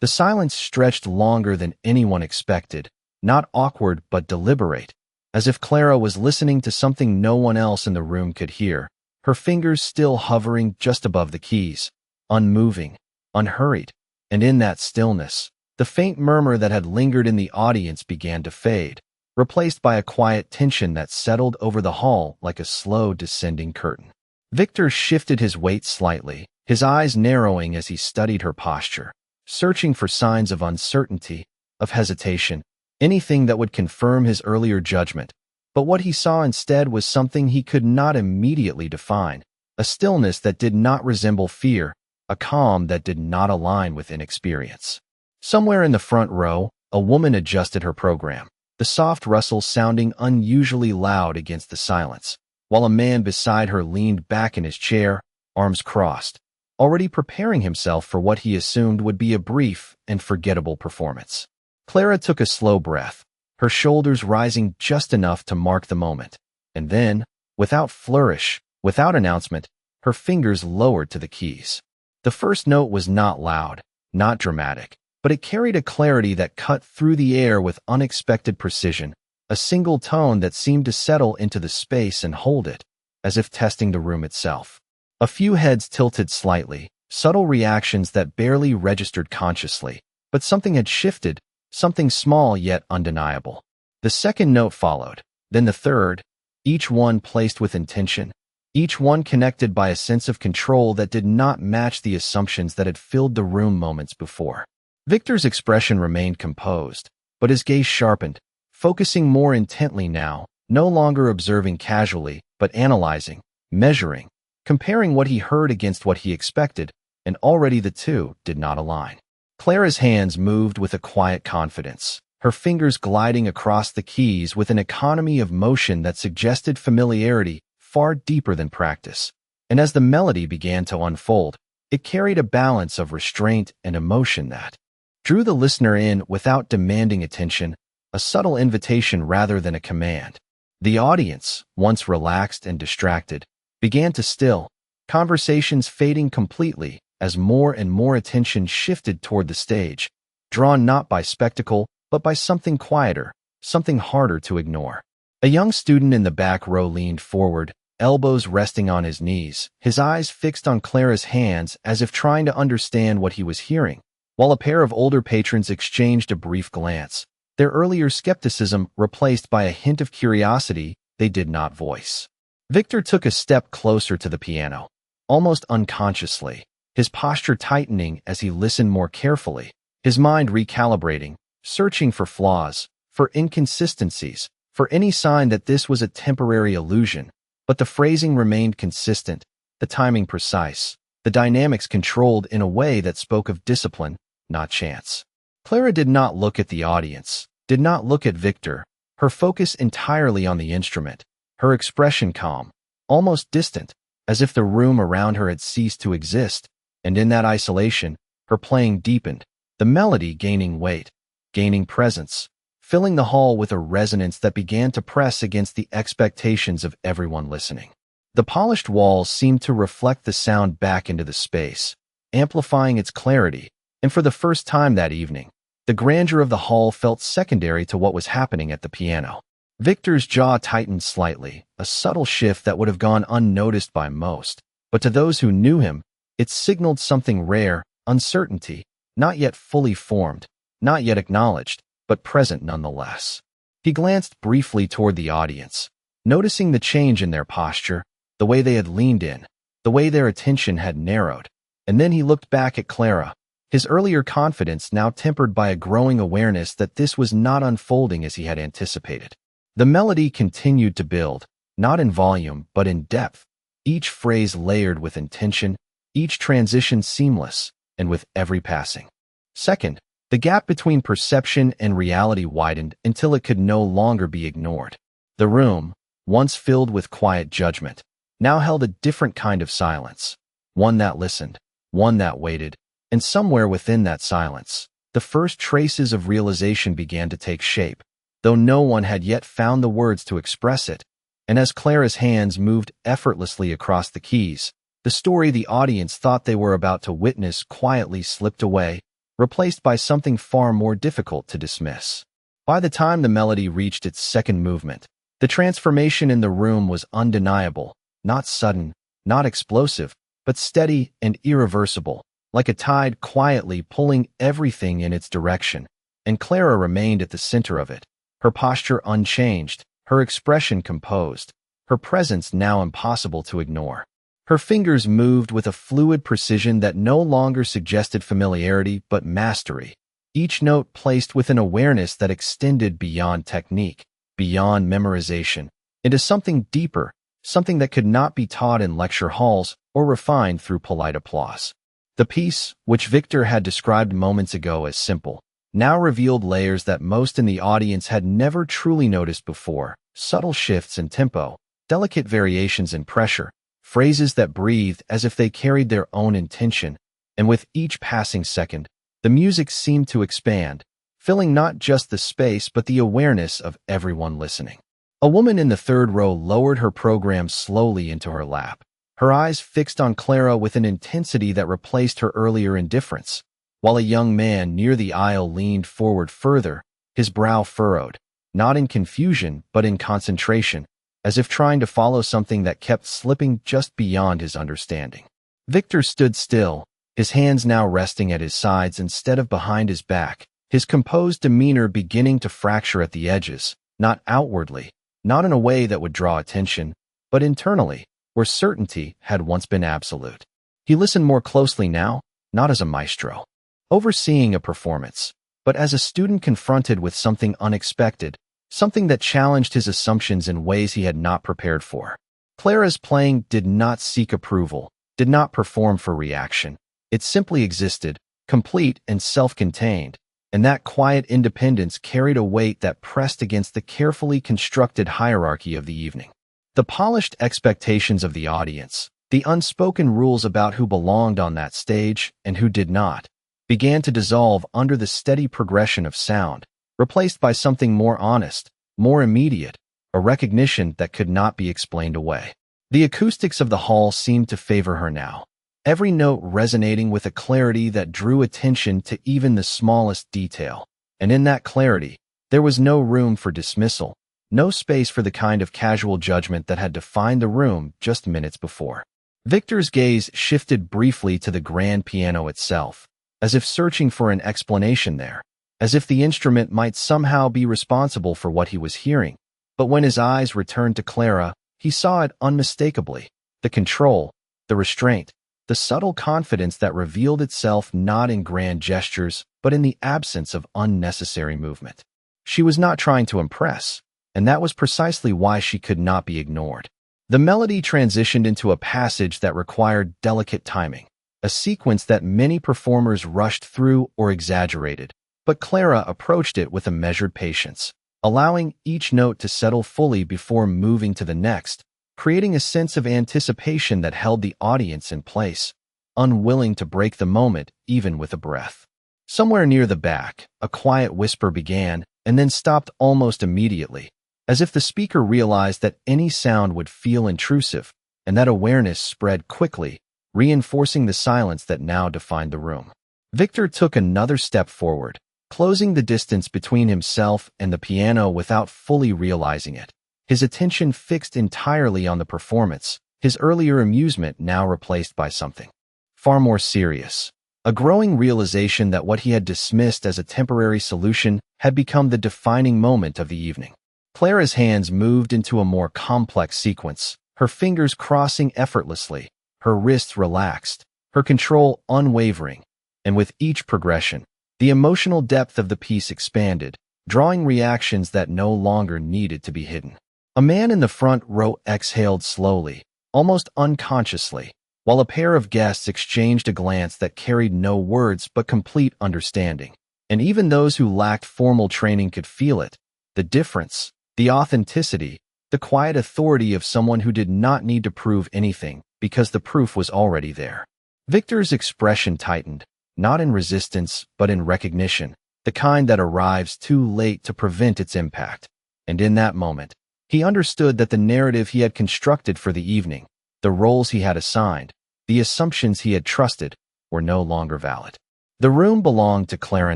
The silence stretched longer than anyone expected, not awkward but deliberate, as if Clara was listening to something no one else in the room could hear, her fingers still hovering just above the keys, unmoving, unhurried. And in that stillness, the faint murmur that had lingered in the audience began to fade, replaced by a quiet tension that settled over the hall like a slow descending curtain. Victor shifted his weight slightly, his eyes narrowing as he studied her posture, searching for signs of uncertainty, of hesitation, anything that would confirm his earlier judgment. But what he saw instead was something he could not immediately define, a stillness that did not resemble fear, a calm that did not align with inexperience. Somewhere in the front row, a woman adjusted her program, the soft rustle sounding unusually loud against the silence, while a man beside her leaned back in his chair, arms crossed, already preparing himself for what he assumed would be a brief and forgettable performance. Clara took a slow breath, her shoulders rising just enough to mark the moment, and then, without flourish, without announcement, her fingers lowered to the keys. The first note was not loud, not dramatic, but it carried a clarity that cut through the air with unexpected precision, a single tone that seemed to settle into the space and hold it, as if testing the room itself. A few heads tilted slightly, subtle reactions that barely registered consciously, but something had shifted, something small yet undeniable. The second note followed, then the third, each one placed with intention, each one connected by a sense of control that did not match the assumptions that had filled the room moments before. Victor's expression remained composed, but his gaze sharpened, focusing more intently now, no longer observing casually, but analyzing, measuring, comparing what he heard against what he expected, and already the two did not align. Clara's hands moved with a quiet confidence, her fingers gliding across the keys with an economy of motion that suggested familiarity far deeper than practice. And as the melody began to unfold, it carried a balance of restraint and emotion that drew the listener in without demanding attention, a subtle invitation rather than a command. The audience, once relaxed and distracted, began to still, conversations fading completely as more and more attention shifted toward the stage, drawn not by spectacle, but by something quieter, something harder to ignore. A young student in the back row leaned forward, elbows resting on his knees, his eyes fixed on Clara's hands as if trying to understand what he was hearing, while a pair of older patrons exchanged a brief glance, their earlier skepticism replaced by a hint of curiosity they did not voice. Victor took a step closer to the piano, almost unconsciously, his posture tightening as he listened more carefully, his mind recalibrating, searching for flaws, for inconsistencies, for any sign that this was a temporary illusion. But the phrasing remained consistent, the timing precise, the dynamics controlled in a way that spoke of discipline, not chance. Clara did not look at the audience, did not look at Victor, her focus entirely on the instrument, her expression calm, almost distant, as if the room around her had ceased to exist, and in that isolation, her playing deepened, the melody gaining weight, gaining presence, filling the hall with a resonance that began to press against the expectations of everyone listening. The polished walls seemed to reflect the sound back into the space, amplifying its clarity, and for the first time that evening, the grandeur of the hall felt secondary to what was happening at the piano. Victor's jaw tightened slightly, a subtle shift that would have gone unnoticed by most, but to those who knew him, it signaled something rare, uncertainty, not yet fully formed, not yet acknowledged, but present nonetheless. He glanced briefly toward the audience, noticing the change in their posture, the way they had leaned in, the way their attention had narrowed, and then he looked back at Clara, his earlier confidence now tempered by a growing awareness that this was not unfolding as he had anticipated. The melody continued to build, not in volume but in depth, each phrase layered with intention, each transition seamless, and with every passing second, the gap between perception and reality widened until it could no longer be ignored. The room, once filled with quiet judgment, now held a different kind of silence, one that listened, one that waited, and somewhere within that silence, the first traces of realization began to take shape, though no one had yet found the words to express it. And as Clara's hands moved effortlessly across the keys, the story the audience thought they were about to witness quietly slipped away, replaced by something far more difficult to dismiss. By the time the melody reached its second movement, the transformation in the room was undeniable, not sudden, not explosive, but steady and irreversible, like a tide quietly pulling everything in its direction. And Clara remained at the center of it, her posture unchanged, her expression composed, her presence now impossible to ignore. Her fingers moved with a fluid precision that no longer suggested familiarity but mastery, each note placed with an awareness that extended beyond technique, beyond memorization, into something deeper, something that could not be taught in lecture halls or refined through polite applause. The piece, which Victor had described moments ago as simple, now revealed layers that most in the audience had never truly noticed before: subtle shifts in tempo, delicate variations in pressure, phrases that breathed as if they carried their own intention, and with each passing second, the music seemed to expand, filling not just the space but the awareness of everyone listening. A woman in the third row lowered her program slowly into her lap, her eyes fixed on Clara with an intensity that replaced her earlier indifference, while a young man near the aisle leaned forward further, his brow furrowed, not in confusion but in concentration, as if trying to follow something that kept slipping just beyond his understanding. Victor stood still, his hands now resting at his sides instead of behind his back, his composed demeanor beginning to fracture at the edges, not outwardly, not in a way that would draw attention, but internally, where certainty had once been absolute. He listened more closely now, not as a maestro, overseeing a performance, but as a student confronted with something unexpected, something that challenged his assumptions in ways he had not prepared for. Clara's playing did not seek approval, did not perform for reaction. It simply existed, complete and self-contained, and that quiet independence carried a weight that pressed against the carefully constructed hierarchy of the evening. The polished expectations of the audience, the unspoken rules about who belonged on that stage and who did not, began to dissolve under the steady progression of sound, replaced by something more honest, more immediate, a recognition that could not be explained away. The acoustics of the hall seemed to favor her now, every note resonating with a clarity that drew attention to even the smallest detail. And in that clarity, there was no room for dismissal, no space for the kind of casual judgment that had defined the room just minutes before. Victor's gaze shifted briefly to the grand piano itself, as if searching for an explanation there, as if the instrument might somehow be responsible for what he was hearing. But when his eyes returned to Clara, he saw it unmistakably: the control, the restraint, the subtle confidence that revealed itself not in grand gestures, but in the absence of unnecessary movement. She was not trying to impress, and that was precisely why she could not be ignored. The melody transitioned into a passage that required delicate timing, a sequence that many performers rushed through or exaggerated, but Clara approached it with a measured patience, allowing each note to settle fully before moving to the next, creating a sense of anticipation that held the audience in place, unwilling to break the moment even with a breath. Somewhere near the back, a quiet whisper began and then stopped almost immediately, as if the speaker realized that any sound would feel intrusive, and that awareness spread quickly, reinforcing the silence that now defined the room. Victor took another step forward, closing the distance between himself and the piano without fully realizing it, his attention fixed entirely on the performance, his earlier amusement now replaced by something far more serious, a growing realization that what he had dismissed as a temporary solution had become the defining moment of the evening. Clara's hands moved into a more complex sequence, her fingers crossing effortlessly, her wrists relaxed, her control unwavering, and with each progression, the emotional depth of the piece expanded, drawing reactions that no longer needed to be hidden. A man in the front row exhaled slowly, almost unconsciously, while a pair of guests exchanged a glance that carried no words but complete understanding. And even those who lacked formal training could feel it: the difference, the authenticity, the quiet authority of someone who did not need to prove anything because the proof was already there. Victor's expression tightened, not in resistance but in recognition, the kind that arrives too late to prevent its impact. And in that moment, he understood that the narrative he had constructed for the evening, the roles he had assigned, the assumptions he had trusted, were no longer valid. The room belonged to Clara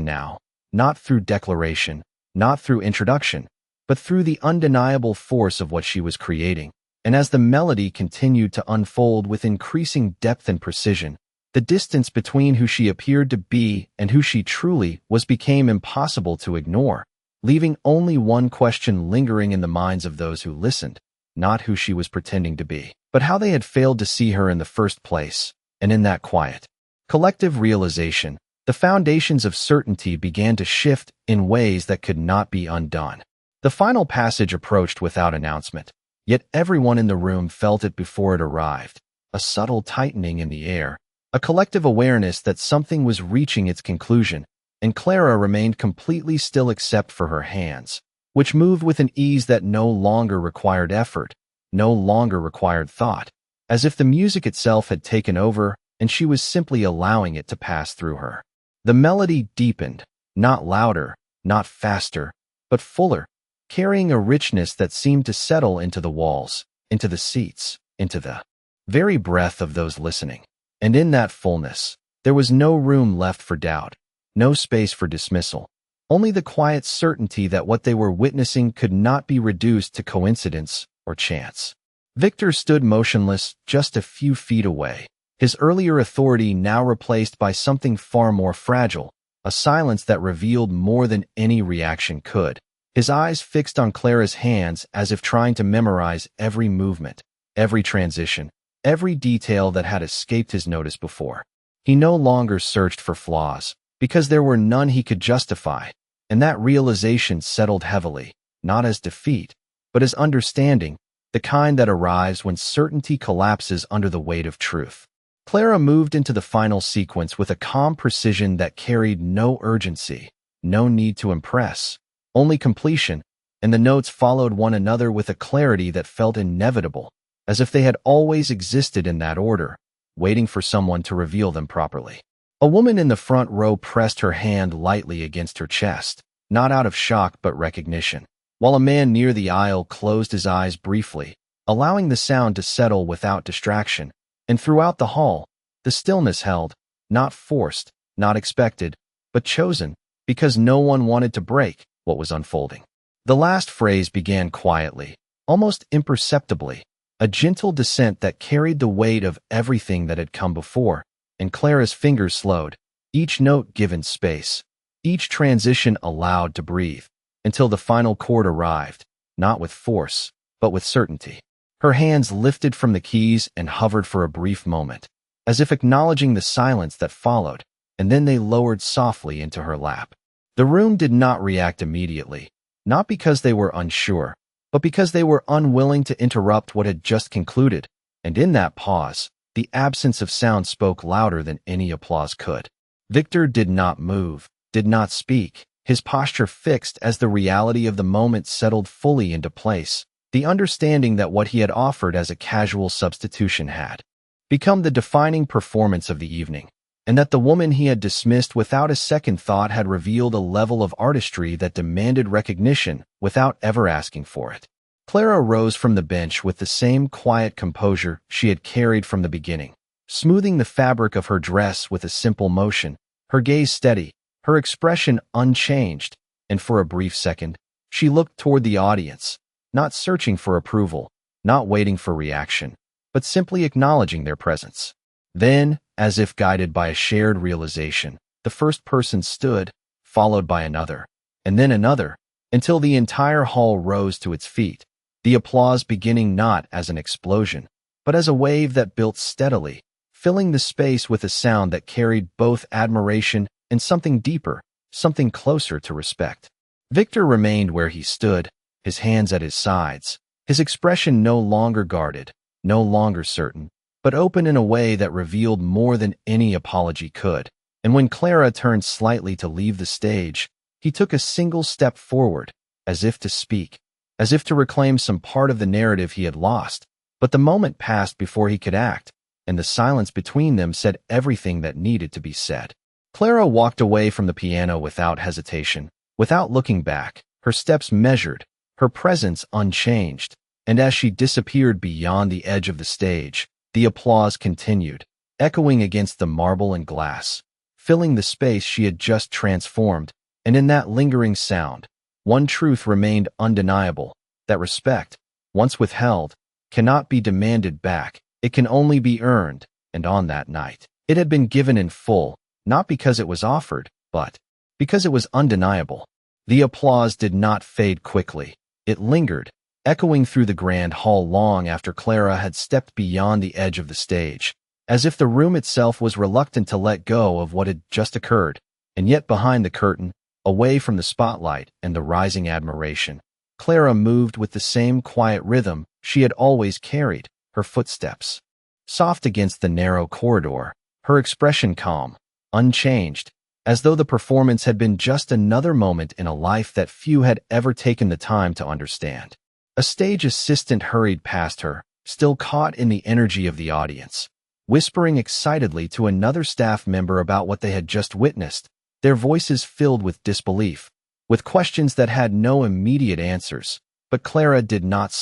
now, not through declaration, not through introduction, but through the undeniable force of what she was creating. And as the melody continued to unfold with increasing depth and precision, the distance between who she appeared to be and who she truly was became impossible to ignore, leaving only one question lingering in the minds of those who listened, not who she was pretending to be, but how they had failed to see her in the first place. And in that quiet, collective realization, the foundations of certainty began to shift in ways that could not be undone. The final passage approached without announcement, yet everyone in the room felt it before it arrived, a subtle tightening in the air, a collective awareness that something was reaching its conclusion, and Clara remained completely still except for her hands, which moved with an ease that no longer required effort, no longer required thought, as if the music itself had taken over and she was simply allowing it to pass through her. The melody deepened, not louder, not faster, but fuller, carrying a richness that seemed to settle into the walls, into the seats, into the very breath of those listening. And in that fullness, there was no room left for doubt, no space for dismissal, only the quiet certainty that what they were witnessing could not be reduced to coincidence or chance. Victor stood motionless just a few feet away, his earlier authority now replaced by something far more fragile, a silence that revealed more than any reaction could. His eyes fixed on Clara's hands as if trying to memorize every movement, every transition, every detail that had escaped his notice before. He no longer searched for flaws, because there were none he could justify, and that realization settled heavily, not as defeat, but as understanding, the kind that arrives when certainty collapses under the weight of truth. Clara moved into the final sequence with a calm precision that carried no urgency, no need to impress, only completion, and the notes followed one another with a clarity that felt inevitable, as if they had always existed in that order, waiting for someone to reveal them properly. A woman in the front row pressed her hand lightly against her chest, not out of shock but recognition, while a man near the aisle closed his eyes briefly, allowing the sound to settle without distraction. And throughout the hall, the stillness held, not forced, not expected, but chosen, because no one wanted to break what was unfolding. The last phrase began quietly, almost imperceptibly, a gentle descent that carried the weight of everything that had come before, and Clara's fingers slowed, each note given space, each transition allowed to breathe, until the final chord arrived, not with force, but with certainty. Her hands lifted from the keys and hovered for a brief moment, as if acknowledging the silence that followed, and then they lowered softly into her lap. The room did not react immediately, not because they were unsure, but because they were unwilling to interrupt what had just concluded, and in that pause, the absence of sound spoke louder than any applause could. Victor did not move, did not speak, his posture fixed as the reality of the moment settled fully into place, the understanding that what he had offered as a casual substitution had become the defining performance of the evening, and that the woman he had dismissed without a second thought had revealed a level of artistry that demanded recognition without ever asking for it. Clara rose from the bench with the same quiet composure she had carried from the beginning, smoothing the fabric of her dress with a simple motion, her gaze steady, her expression unchanged, and for a brief second, she looked toward the audience, not searching for approval, not waiting for reaction, but simply acknowledging their presence. Then, as if guided by a shared realization, the first person stood, followed by another, and then another, until the entire hall rose to its feet, the applause beginning not as an explosion, but as a wave that built steadily, filling the space with a sound that carried both admiration and something deeper, something closer to respect. Victor remained where he stood, his hands at his sides, his expression no longer guarded, no longer certain, but open in a way that revealed more than any apology could. And when Clara turned slightly to leave the stage, he took a single step forward, as if to speak, as if to reclaim some part of the narrative he had lost. But the moment passed before he could act, and the silence between them said everything that needed to be said. Clara walked away from the piano without hesitation, without looking back, her steps measured, her presence unchanged, and as she disappeared beyond the edge of the stage, the applause continued, echoing against the marble and glass, filling the space she had just transformed, and in that lingering sound, one truth remained undeniable, that respect, once withheld, cannot be demanded back, it can only be earned, and on that night, it had been given in full, not because it was offered, but because it was undeniable. The applause did not fade quickly. It lingered, echoing through the grand hall long after Clara had stepped beyond the edge of the stage, as if the room itself was reluctant to let go of what had just occurred. And yet behind the curtain, away from the spotlight and the rising admiration, Clara moved with the same quiet rhythm she had always carried, her footsteps soft against the narrow corridor, her expression calm, unchanged, as though the performance had been just another moment in a life that few had ever taken the time to understand. A stage assistant hurried past her, still caught in the energy of the audience, whispering excitedly to another staff member about what they had just witnessed, their voices filled with disbelief, with questions that had no immediate answers. But Clara did not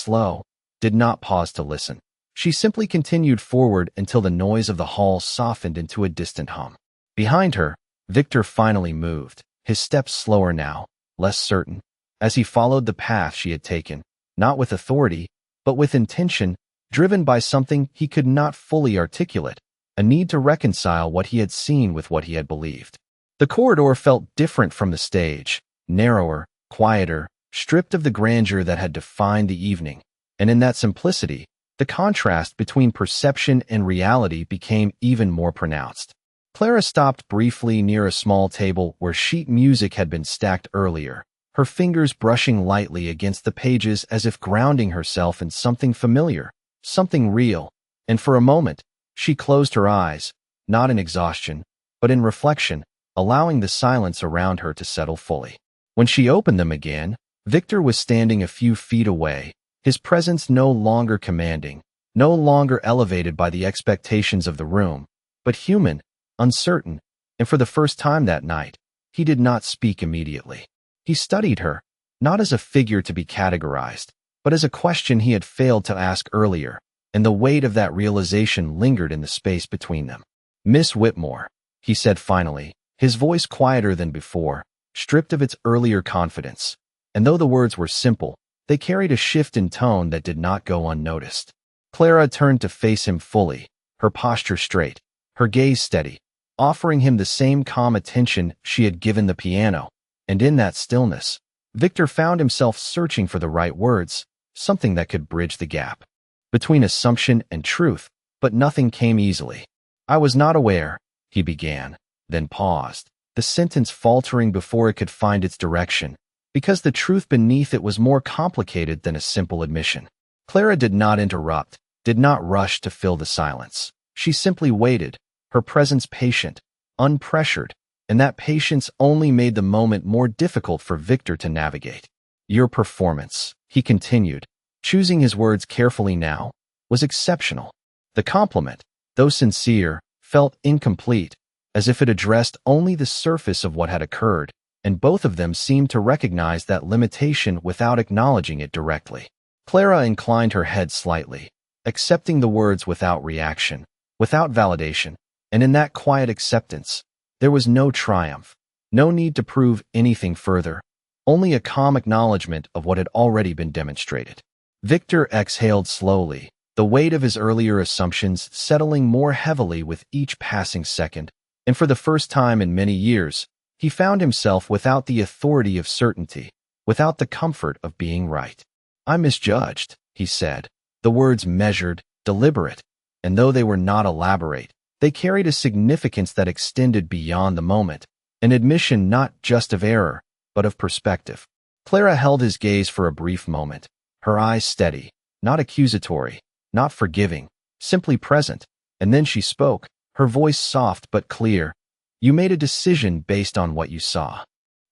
pause to listen. She simply continued forward until the noise of the hall softened into a distant hum. Behind her, Victor finally moved, his steps slower now, less certain, as he followed the path she had taken, not with authority, but with intention, driven by something he could not fully articulate, a need to reconcile what he had seen with what he had believed. The corridor felt different from the stage, narrower, quieter, stripped of the grandeur that had defined the evening, and in that simplicity, the contrast between perception and reality became even more pronounced. Clara stopped briefly near a small table where sheet music had been stacked earlier, her fingers brushing lightly against the pages as if grounding herself in something familiar, something real, and for a moment, she closed her eyes, not in exhaustion, but in reflection, allowing the silence around her to settle fully. When she opened them again, Victor was standing a few feet away, his presence no longer commanding, no longer elevated by the expectations of the room, but human, uncertain, and for the first time that night, he did not speak immediately. He studied her, not as a figure to be categorized, but as a question he had failed to ask earlier, and the weight of that realization lingered in the space between them. "Miss Whitmore," he said finally, his voice quieter than before, stripped of its earlier confidence, and though the words were simple, they carried a shift in tone that did not go unnoticed. Clara turned to face him fully, her posture straight, her gaze steady, offering him the same calm attention she had given the piano, and in that stillness, Victor found himself searching for the right words, something that could bridge the gap between assumption and truth, but nothing came easily. "I was not aware," he began, then paused, the sentence faltering before it could find its direction, because the truth beneath it was more complicated than a simple admission. Clara did not interrupt, did not rush to fill the silence. She simply waited, her presence patient, unpressured, and that patience only made the moment more difficult for Victor to navigate. "Your performance," he continued, choosing his words carefully now, "was exceptional." The compliment, though sincere, felt incomplete, as if it addressed only the surface of what had occurred, and both of them seemed to recognize that limitation without acknowledging it directly. Clara inclined her head slightly, accepting the words without reaction, without validation, and in that quiet acceptance, there was no triumph, no need to prove anything further, only a calm acknowledgement of what had already been demonstrated. Victor exhaled slowly, the weight of his earlier assumptions settling more heavily with each passing second, and for the first time in many years, he found himself without the authority of certainty, without the comfort of being right. "I misjudged," he said, the words measured, deliberate, and though they were not elaborate, they carried a significance that extended beyond the moment, an admission not just of error, but of perspective. Clara held his gaze for a brief moment, her eyes steady, not accusatory, not forgiving, simply present, and then she spoke, her voice soft but clear. "You made a decision based on what you saw."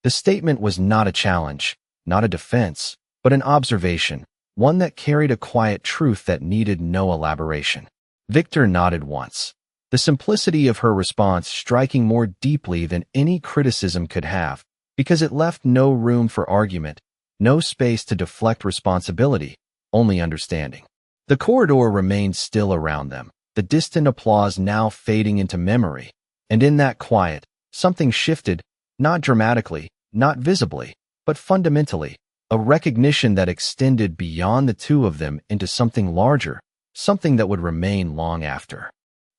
The statement was not a challenge, not a defense, but an observation, one that carried a quiet truth that needed no elaboration. Victor nodded once, the simplicity of her response striking more deeply than any criticism could have, because it left no room for argument, no space to deflect responsibility, only understanding. The corridor remained still around them, the distant applause now fading into memory, and in that quiet, Something shifted, not dramatically, not visibly, but fundamentally, a recognition that extended beyond the two of them into something larger, something that would remain long after.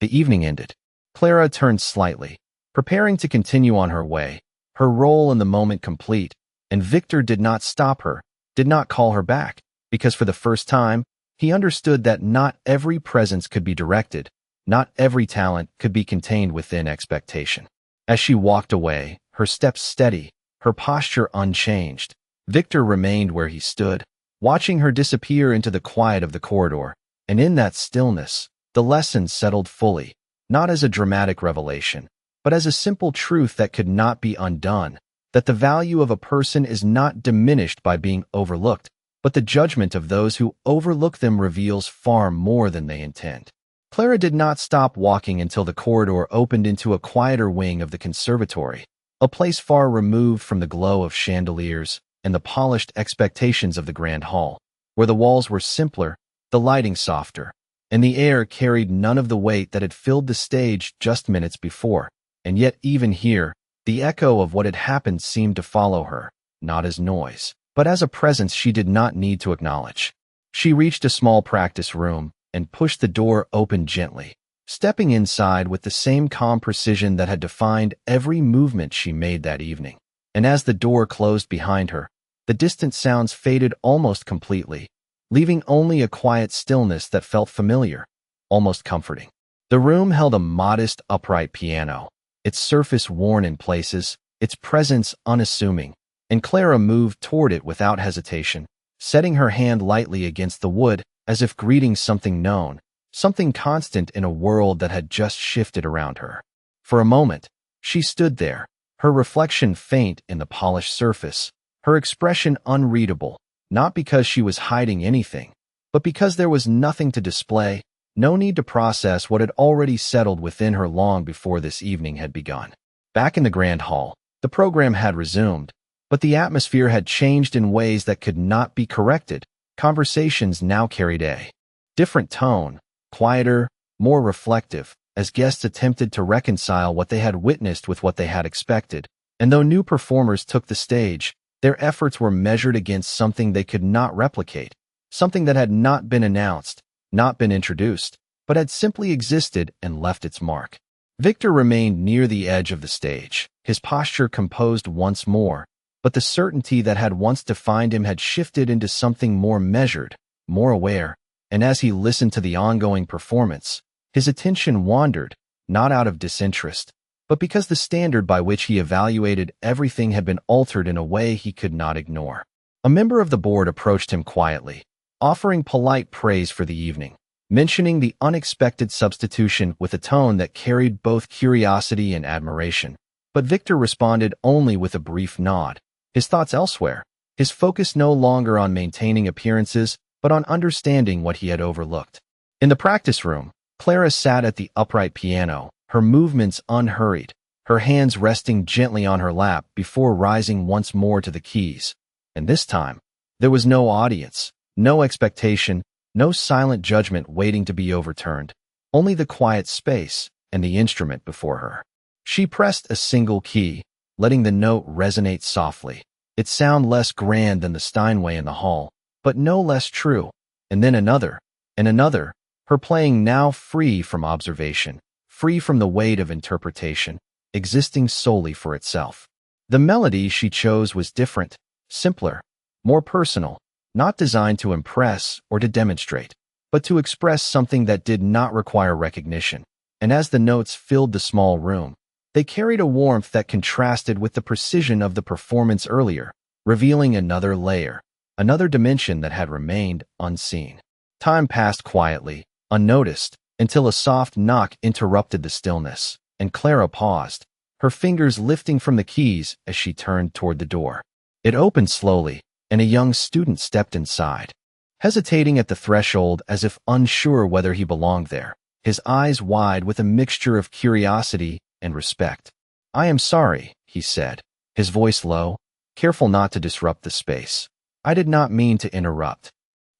The evening ended. Clara turned slightly, preparing to continue on her way, her role in the moment complete, and Victor did not stop her, did not call her back, because for the first time, he understood that not every presence could be directed, not every talent could be contained within expectation. As she walked away, her steps steady, her posture unchanged, Victor remained where he stood, watching her disappear into the quiet of the corridor, and in that stillness, the lesson settled fully, not as a dramatic revelation, but as a simple truth that could not be undone, that the value of a person is not diminished by being overlooked, but the judgment of those who overlook them reveals far more than they intend. Clara did not stop walking until the corridor opened into a quieter wing of the conservatory, a place far removed from the glow of chandeliers and the polished expectations of the grand hall, where the walls were simpler, the lighting softer, and the air carried none of the weight that had filled the stage just minutes before. And yet even here, the echo of what had happened seemed to follow her, not as noise, but as a presence she did not need to acknowledge. She reached a small practice room and pushed the door open gently, stepping inside with the same calm precision that had defined every movement she made that evening. And as the door closed behind her, the distant sounds faded almost completely, leaving only a quiet stillness that felt familiar, almost comforting. The room held a modest, upright piano, its surface worn in places, its presence unassuming, and Clara moved toward it without hesitation, setting her hand lightly against the wood as if greeting something known, something constant in a world that had just shifted around her. For a moment, she stood there, her reflection faint in the polished surface, her expression unreadable, not because she was hiding anything, but because there was nothing to display, no need to process what had already settled within her long before this evening had begun. Back in the grand hall, the program had resumed, but the atmosphere had changed in ways that could not be corrected. Conversations now carried a different tone, quieter, more reflective, as guests attempted to reconcile what they had witnessed with what they had expected. And though new performers took the stage, their efforts were measured against something they could not replicate, something that had not been announced, not been introduced, but had simply existed and left its mark. Victor remained near the edge of the stage, his posture composed once more, but the certainty that had once defined him had shifted into something more measured, more aware, and as he listened to the ongoing performance, his attention wandered, not out of disinterest, but because the standard by which he evaluated everything had been altered in a way he could not ignore. A member of the board approached him quietly, offering polite praise for the evening, mentioning the unexpected substitution with a tone that carried both curiosity and admiration. But Victor responded only with a brief nod, his thoughts elsewhere, his focus no longer on maintaining appearances, but on understanding what he had overlooked. In the practice room, Clara sat at the upright piano, her movements unhurried, her hands resting gently on her lap before rising once more to the keys. And this time, there was no audience, no expectation, no silent judgment waiting to be overturned, only the quiet space and the instrument before her. She pressed a single key, letting the note resonate softly, its sound less grand than the Steinway in the hall, but no less true, and then another, and another, her playing now free from observation, free from the weight of interpretation, existing solely for itself. The melody she chose was different, simpler, more personal, not designed to impress or to demonstrate, but to express something that did not require recognition. And as the notes filled the small room, they carried a warmth that contrasted with the precision of the performance earlier, revealing another layer, another dimension that had remained unseen. Time passed quietly, unnoticed, until a soft knock interrupted the stillness, and Clara paused, her fingers lifting from the keys as she turned toward the door. It opened slowly, and a young student stepped inside, hesitating at the threshold as if unsure whether he belonged there, his eyes wide with a mixture of curiosity and respect. "I am sorry," he said, his voice low, careful not to disrupt the space. "I did not mean to interrupt."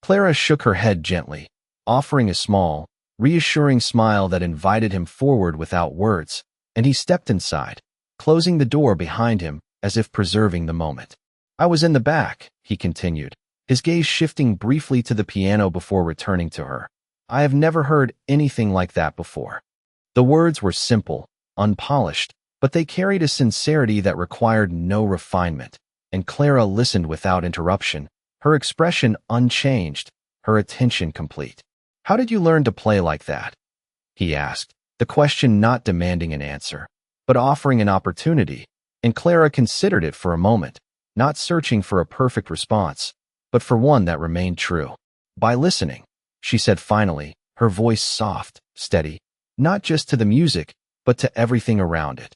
Clara shook her head gently, offering a small, reassuring smile that invited him forward without words, and he stepped inside, closing the door behind him as if preserving the moment. "I was in the back," he continued, his gaze shifting briefly to the piano before returning to her. "I have never heard anything like that before." The words were simple, unpolished, but they carried a sincerity that required no refinement, and Clara listened without interruption, her expression unchanged, her attention complete. "How did you learn to play like that?" he asked, the question not demanding an answer, but offering an opportunity, and Clara considered it for a moment, not searching for a perfect response, but for one that remained true. "By listening," she said finally, her voice soft, steady, not just to the music, but to everything around it.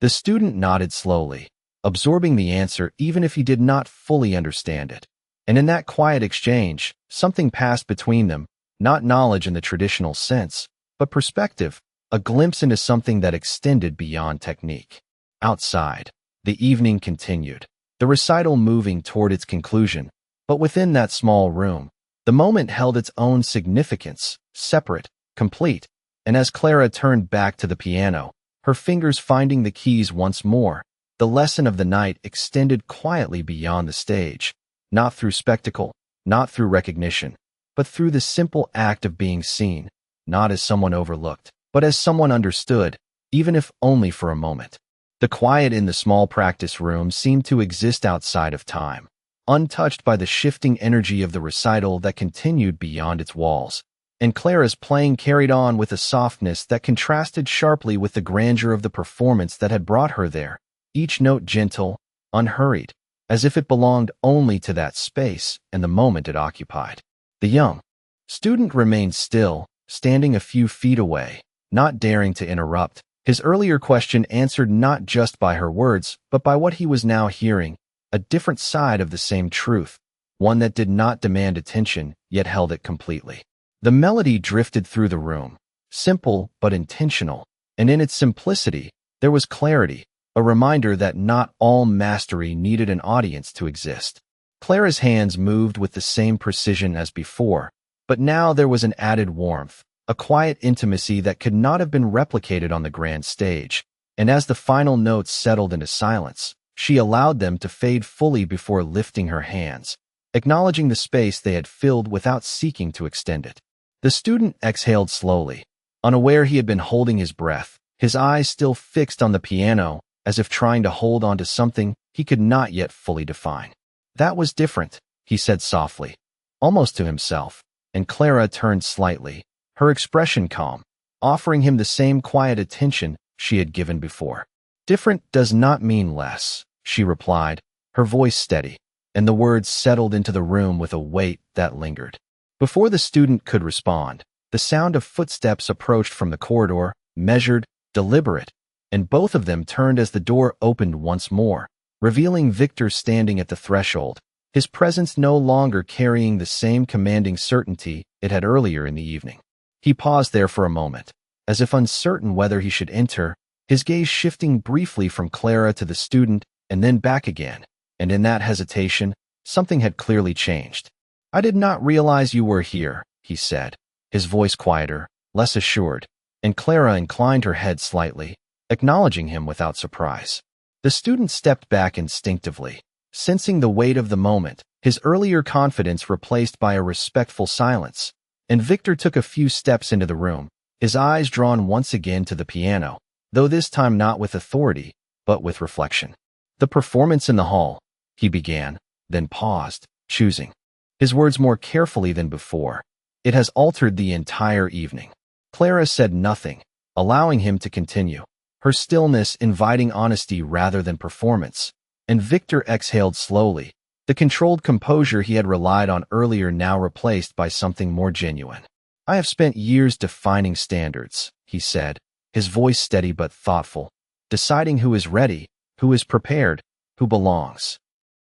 The student nodded slowly, absorbing the answer even if he did not fully understand it. And in that quiet exchange, something passed between them, not knowledge in the traditional sense, but perspective, a glimpse into something that extended beyond technique. Outside, the evening continued, the recital moving toward its conclusion, but within that small room, the moment held its own significance, separate, complete, and as Clara turned back to the piano, her fingers finding the keys once more, the lesson of the night extended quietly beyond the stage, not through spectacle, not through recognition, but through the simple act of being seen, not as someone overlooked, but as someone understood, even if only for a moment. The quiet in the small practice room seemed to exist outside of time, untouched by the shifting energy of the recital that continued beyond its walls. And Clara's playing carried on with a softness that contrasted sharply with the grandeur of the performance that had brought her there, each note gentle, unhurried, as if it belonged only to that space and the moment it occupied. The young student remained still, standing a few feet away, not daring to interrupt, his earlier question answered not just by her words, but by what he was now hearing, a different side of the same truth, one that did not demand attention, yet held it completely. The melody drifted through the room, simple but intentional, and in its simplicity, there was clarity, a reminder that not all mastery needed an audience to exist. Clara's hands moved with the same precision as before, but now there was an added warmth, a quiet intimacy that could not have been replicated on the grand stage, and as the final notes settled into silence, she allowed them to fade fully before lifting her hands, acknowledging the space they had filled without seeking to extend it. The student exhaled slowly, unaware he had been holding his breath, his eyes still fixed on the piano, as if trying to hold on to something he could not yet fully define. "That was different," he said softly, almost to himself, and Clara turned slightly, her expression calm, offering him the same quiet attention she had given before. "Different does not mean less," she replied, her voice steady, and the words settled into the room with a weight that lingered. Before the student could respond, the sound of footsteps approached from the corridor, measured, deliberate, and both of them turned as the door opened once more, revealing Victor standing at the threshold, his presence no longer carrying the same commanding certainty it had earlier in the evening. He paused there for a moment, as if uncertain whether he should enter, his gaze shifting briefly from Clara to the student and then back again, and in that hesitation, something had clearly changed. "I did not realize you were here," he said, his voice quieter, less assured, and Clara inclined her head slightly, acknowledging him without surprise. The student stepped back instinctively, sensing the weight of the moment, his earlier confidence replaced by a respectful silence, and Victor took a few steps into the room, his eyes drawn once again to the piano, though this time not with authority, but with reflection. "The performance in the hall," he began, then paused, choosing his words more carefully than before. "It has altered the entire evening." Clara said nothing, allowing him to continue, her stillness inviting honesty rather than performance, and Victor exhaled slowly, the controlled composure he had relied on earlier now replaced by something more genuine. "I have spent years defining standards," he said, his voice steady but thoughtful, "deciding who is ready, who is prepared, who belongs."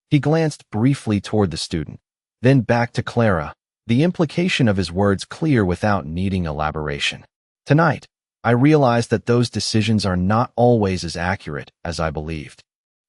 He glanced briefly toward the student, then back to Clara, the implication of his words clear without needing elaboration. "Tonight, I realized that those decisions are not always as accurate as I believed."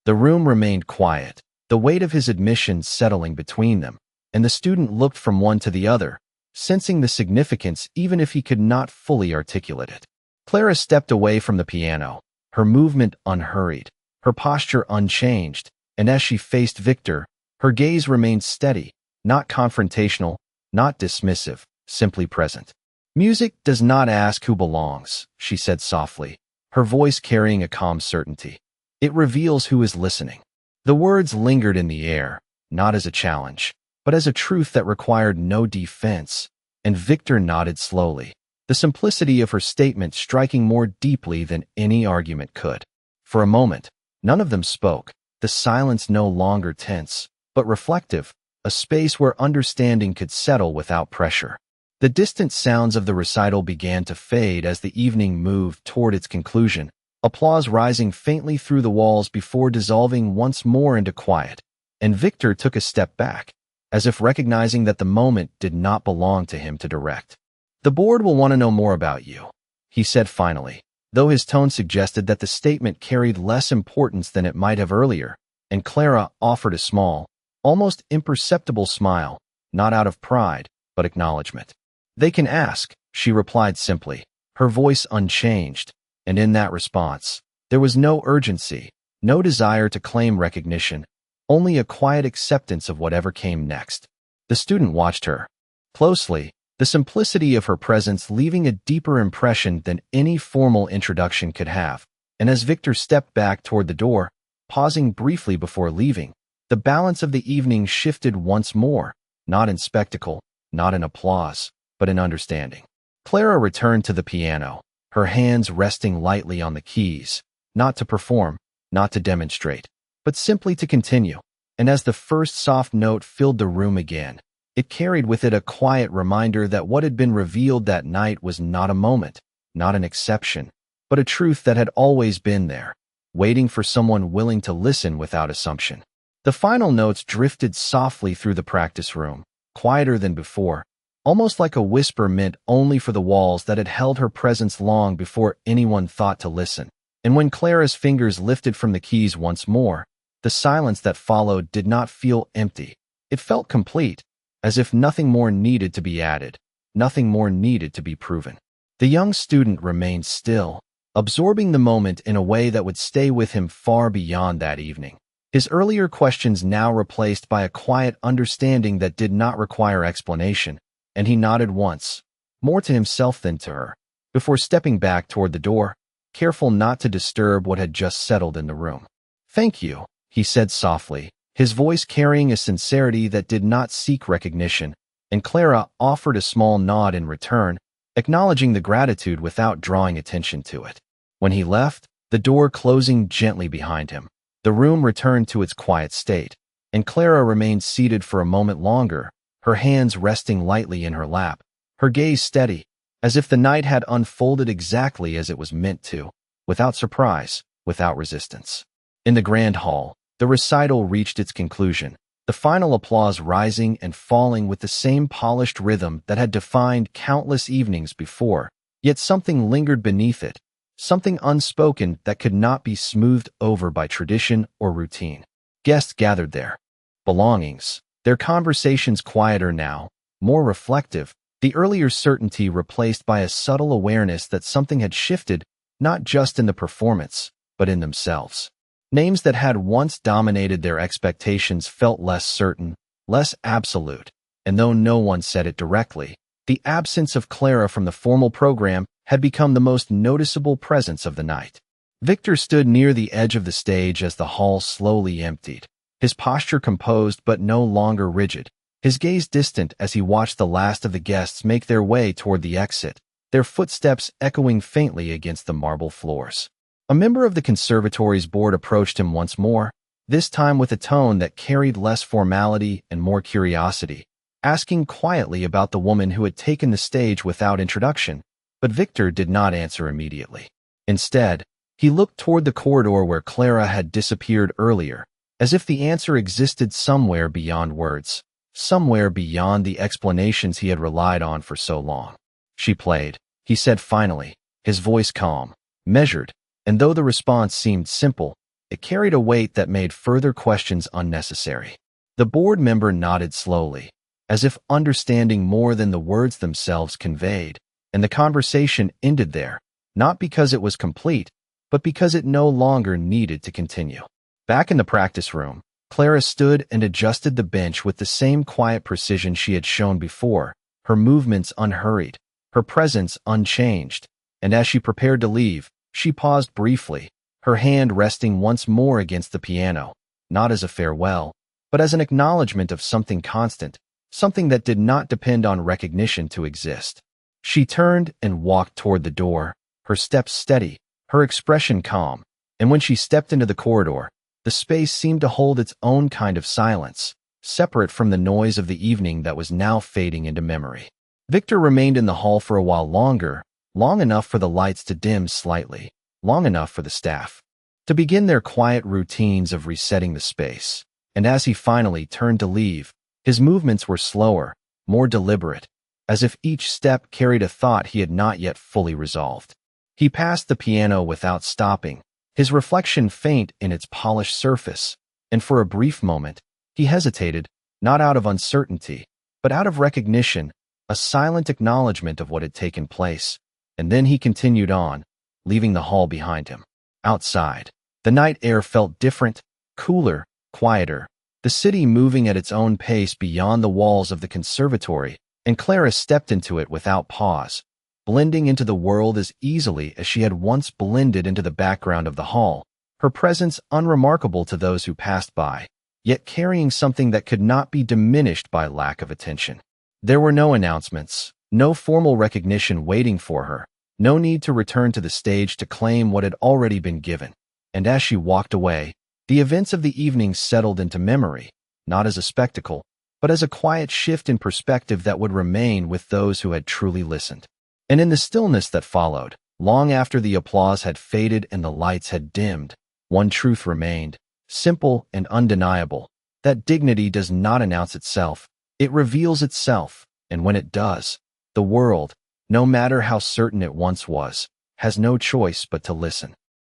The room remained quiet, the weight of his admission settling between them, and the student looked from one to the other, sensing the significance even if he could not fully articulate it. Clara stepped away from the piano, her movement unhurried, her posture unchanged, and as she faced Victor, her gaze remained steady, not confrontational, not dismissive, simply present. "Music does not ask who belongs," she said softly, her voice carrying a calm certainty. "It reveals who is listening." The words lingered in the air, not as a challenge, but as a truth that required no defense, and Victor nodded slowly, the simplicity of her statement striking more deeply than any argument could. For a moment, none of them spoke, the silence no longer tense, but reflective, a space where understanding could settle without pressure. The distant sounds of the recital began to fade as the evening moved toward its conclusion, applause rising faintly through the walls before dissolving once more into quiet, and Victor took a step back, as if recognizing that the moment did not belong to him to direct. "The board will want to know more about you," he said finally, though his tone suggested that the statement carried less importance than it might have earlier, and Clara offered a small, almost imperceptible smile, not out of pride, but acknowledgement. "They can ask," she replied simply, her voice unchanged, and in that response, there was no urgency, no desire to claim recognition, only a quiet acceptance of whatever came next. The student watched her closely, the simplicity of her presence leaving a deeper impression than any formal introduction could have, and as Victor stepped back toward the door, pausing briefly before leaving, the balance of the evening shifted once more, not in spectacle, not in applause, but in understanding. Clara returned to the piano, her hands resting lightly on the keys, not to perform, not to demonstrate, but simply to continue. And as the first soft note filled the room again, it carried with it a quiet reminder that what had been revealed that night was not a moment, not an exception, but a truth that had always been there, waiting for someone willing to listen without assumption. The final notes drifted softly through the practice room, quieter than before, almost like a whisper meant only for the walls that had held her presence long before anyone thought to listen. And when Clara's fingers lifted from the keys once more, the silence that followed did not feel empty. It felt complete, as if nothing more needed to be added, nothing more needed to be proven. The young student remained still, absorbing the moment in a way that would stay with him far beyond that evening. His earlier questions now replaced by a quiet understanding that did not require explanation, and he nodded once, more to himself than to her, before stepping back toward the door, careful not to disturb what had just settled in the room. "Thank you," he said softly, his voice carrying a sincerity that did not seek recognition, and Clara offered a small nod in return, acknowledging the gratitude without drawing attention to it. When he left, the door closing gently behind him, the room returned to its quiet state, and Clara remained seated for a moment longer, her hands resting lightly in her lap, her gaze steady, as if the night had unfolded exactly as it was meant to, without surprise, without resistance. In the grand hall, the recital reached its conclusion, the final applause rising and falling with the same polished rhythm that had defined countless evenings before, yet something lingered beneath it, something unspoken that could not be smoothed over by tradition or routine. Guests gathered there. Belongings. Their conversations quieter now, more reflective, the earlier certainty replaced by a subtle awareness that something had shifted, not just in the performance, but in themselves. Names that had once dominated their expectations felt less certain, less absolute, and though no one said it directly, the absence of Clara from the formal program had become the most noticeable presence of the night. Victor stood near the edge of the stage as the hall slowly emptied, his posture composed but no longer rigid, his gaze distant as he watched the last of the guests make their way toward the exit, their footsteps echoing faintly against the marble floors. A member of the conservatory's board approached him once more, this time with a tone that carried less formality and more curiosity, asking quietly about the woman who had taken the stage without introduction, but Victor did not answer immediately. Instead, he looked toward the corridor where Clara had disappeared earlier, as if the answer existed somewhere beyond words, somewhere beyond the explanations he had relied on for so long. "She played," he said finally, his voice calm, measured, and though the response seemed simple, it carried a weight that made further questions unnecessary. The board member nodded slowly, as if understanding more than the words themselves conveyed, and the conversation ended there, not because it was complete, but because it no longer needed to continue. Back in the practice room, Clara stood and adjusted the bench with the same quiet precision she had shown before, her movements unhurried, her presence unchanged. And as she prepared to leave, she paused briefly, her hand resting once more against the piano, not as a farewell, but as an acknowledgement of something constant, something that did not depend on recognition to exist. She turned and walked toward the door, her steps steady, her expression calm, and when she stepped into the corridor, the space seemed to hold its own kind of silence, separate from the noise of the evening that was now fading into memory. Victor remained in the hall for a while longer, long enough for the lights to dim slightly, long enough for the staff to begin their quiet routines of resetting the space. And as he finally turned to leave, his movements were slower, more deliberate, as if each step carried a thought he had not yet fully resolved. He passed the piano without stopping, his reflection faint in its polished surface, and for a brief moment, he hesitated, not out of uncertainty, but out of recognition, a silent acknowledgement of what had taken place. And then he continued on, leaving the hall behind him. Outside, the night air felt different, cooler, quieter, the city moving at its own pace beyond the walls of the conservatory, and Clara stepped into it without pause, blending into the world as easily as she had once blended into the background of the hall, her presence unremarkable to those who passed by, yet carrying something that could not be diminished by lack of attention. There were no announcements, no formal recognition waiting for her, no need to return to the stage to claim what had already been given. And as she walked away, the events of the evening settled into memory, not as a spectacle, but as a quiet shift in perspective that would remain with those who had truly listened. And in the stillness that followed, long after the applause had faded and the lights had dimmed, one truth remained, simple and undeniable, that dignity does not announce itself, it reveals itself, and when it does, the world, no matter how certain it once was, has no choice but to listen.